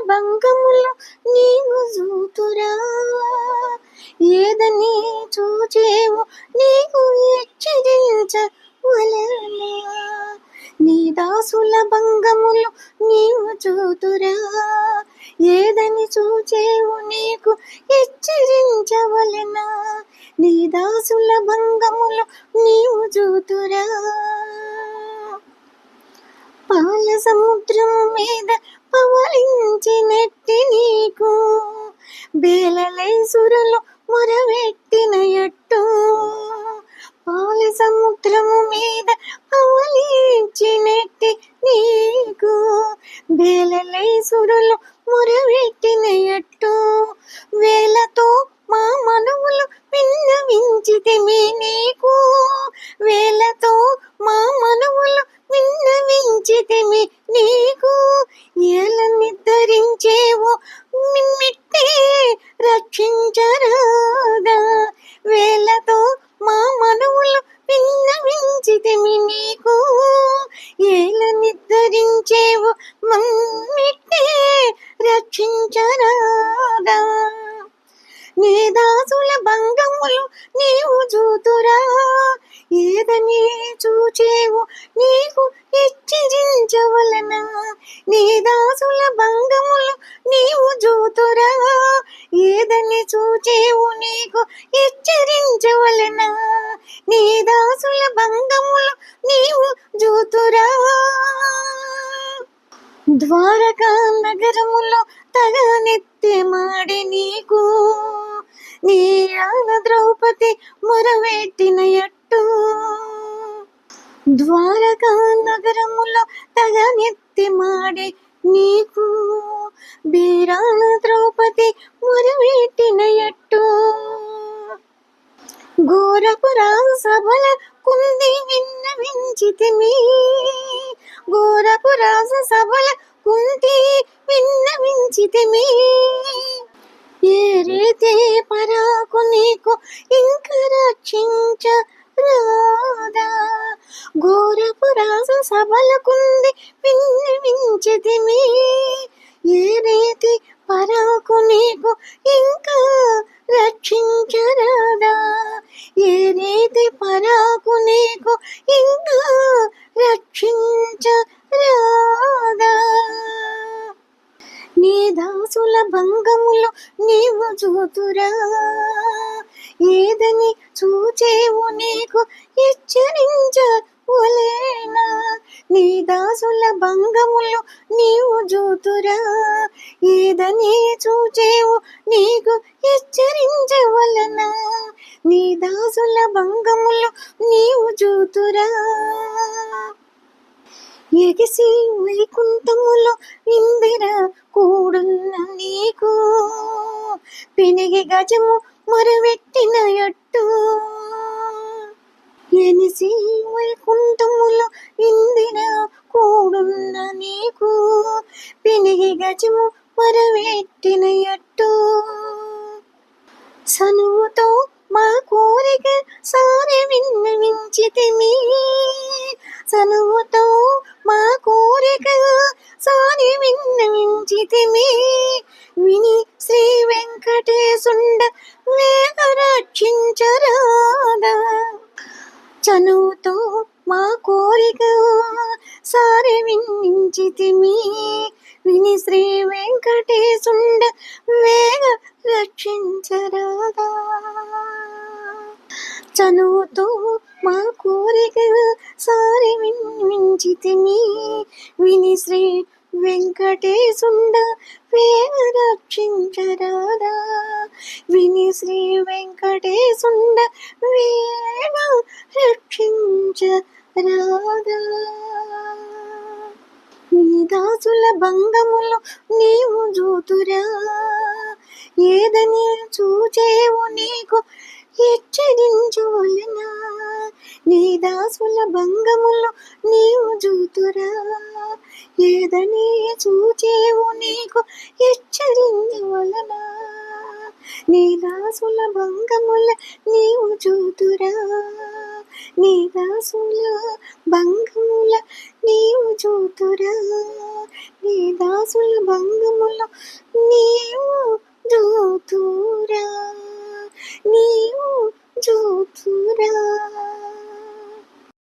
భంగములు నీవు చూతురా, ఏదని చూచేవు నీకు హెచ్చరించవలెనా. నీ దాసుల భంగములు నీవు చూతురా, ఏదని చూచేవు నీకు హెచ్చరించవలెనా. నీ దాసుల భంగములు నీవు చూతురా. పాల సముద్రము మీద పవలించినట్టి నీకు బేలలేసురులు మొరవెట్టిన ఎట్టు. పాల సముద్రము మీద పవలించినట్టి నీకు బేలలేసురులు మొరవెట్టిన ఎట్టు. వేలతో మా మనవులు విన్నవించితిమి నీకు, వేలతో మా మనవులు విన్నవించితిమి నీకు. ఏల నిద్రించేవో మిమ్మిట్టే రక్షించరాదా. వేలతో మా మనవులు విన్నవించితిమి నీకు, ఏల నిద్రించేవో మమ్మిట్టే రక్షించరాదా. నీ దాసుల భంగములు నీవు చూతురా, ఏదని చూచేవు నీకు హెచ్చరించవలెనా. నీ దాసుల భంగములు నీవు చూతురా, ఏదని చూచేవు నీకు హెచ్చరించవలెనా. నీ దాసుల భంగములు నీవు చూతురా. ద్వారకా నగరములో తగనెత్తి మాడి నీకు నీ ఆన ద్రౌపది మొరవెట్టిన ఎట్టు. ద్వారకా నగరములో తగనెత్తి మాడి నీకు బీరాన ద్రౌపది మొరవెట్టిన ఎట్టు. ఘోరపు రాజసభల కుంది విన్నవించితిమి, ఘోరపు రాజసభల కుంది విన్నవించితిమి. ఏ రీతి పరాకు నీకు ఇంక రక్షించరాదా. ఘోరపు రాజసభల కుంది విన్నవించితిమి, ఏ రీతి పరాకు నీకు ఇంకా రక్షించరాదా. ఏ రీతి పరాకు నీకు ఇంకా రక్షించరాదా. నీ దాసుల భంగములు నీవు చూతురా, ఏదని చూచేవు నీకు హెచ్చరించవలెనా. నీ దాసుల భంగములు నీవు చూతురా, ఏదని చూచేవు నీకు హెచ్చరించవలెనా. నీ దాసుల భంగములు నీవు చూతురా. ఎగిసి వైకుంఠములో ఇందిర కూడున్న నీకు పెనిగి గజము మొరవెట్టిన ఎట్టు. ఎనిసి వైకుంఠములో ఇందిర కూడున్న నీకు పెనిగి గజము మొరవెట్టిన ఎట్టు. సనువుతో మా కోరిక సారి విన్నవించితిమి, సనువుతో మా కోరిక సారి విన్నవించితిమి. విని శ్రీ వెంకటేశుండ వేగ రక్షించరాదా. చనువుతో మా కోరిక సారి విన్నవించితిమి, విని శ్రీ వెంకటేశుండ వేగ రక్షించరాదా. చనువుతో మా కోరిక సారి విన్నవించితిమి, విని శ్రీ వెంకటేశుండ వేగ రక్షించరాదా. విని శ్రీ వెంకటేశుండ వేగ రక్షించరాదా. నీ దాసుల భంగములు నీవు చూతురా, ఏదని చూచేవు నీకు హెచ్చరించవలెనా. నీ దాసుల భంగములు నీవు చూతురా, ఏదని చూచేవు నీకు హెచ్చరించవలెనా. నీ దాసుల భంగముల నీవు చూతురా, నీ దాసుల భంగముల నీవు చూతురా, నీ దాసుల భంగముల నీవు చూతురా, నీవు చూతురా.